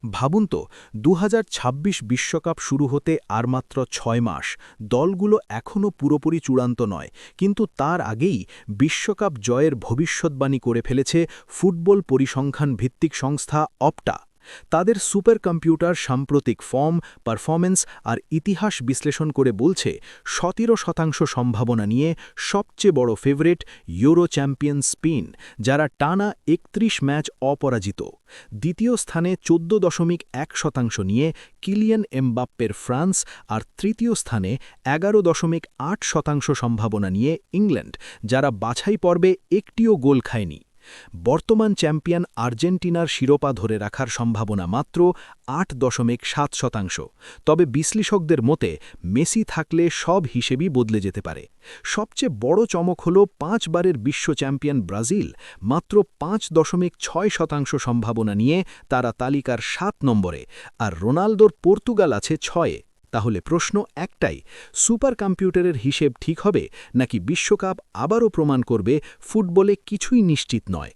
ভাবুন তো ২০২৬ বিশ্বকাপ শুরু হতে আর মাত্র ৬ মাস দলগুলো এখনও পুরোপুরি চূড়ান্ত নয়, কিন্তু তার আগেই বিশ্বকাপ জয়ের ভবিষ্যদ্বাণী করে ফেলেছে ফুটবল পরিসংখ্যান ভিত্তিক সংস্থা অপটা। তাদের সুপার কম্পিউটার সাম্প্রতিক ফর্ম, পারফরম্যান্স আর ইতিহাস বিশ্লেষণ করে বলছে ১৭% সম্ভাবনা নিয়ে সবচেয়ে বড় ফেভারিট ইউরো চ্যাম্পিয়ন স্পেন, যারা টানা ৩১ ম্যাচ অপরাজিত। দ্বিতীয় স্থানে ১৪.১% নিয়ে কিলিয়ান এমবাপ্পের ফ্রান্স, আর তৃতীয় স্থানে ১১.৮% সম্ভাবনা নিয়ে ইংল্যান্ড, যারা বাছাই পর্বে একটিও গোল খায়নি। বর্তমান চ্যাম্পিয়ন আর্জেন্টিনার শিরোপা ধরে রাখার সম্ভাবনা মাত্র ৮.৭%। তবে বিশ্লেষকদের মতে মেসি থাকলে সব হিসেবই বদলে যেতে পারে। সবচেয়ে বড় চমক হল ৫ বারের বিশ্ব চ্যাম্পিয়ন ব্রাজিল, মাত্র ৫.৬% সম্ভাবনা নিয়ে তারা তালিকার ৭ নম্বরে, আর রোনালদোর পর্তুগাল আছে ৬-এ। তাহলে প্রশ্ন একটাই, সুপার কম্পিউটারের হিসেব ঠিক হবে, নাকি বিশ্বকাপ আবারও প্রমাণ করবে ফুটবলে কিছুই নিশ্চিত নয়?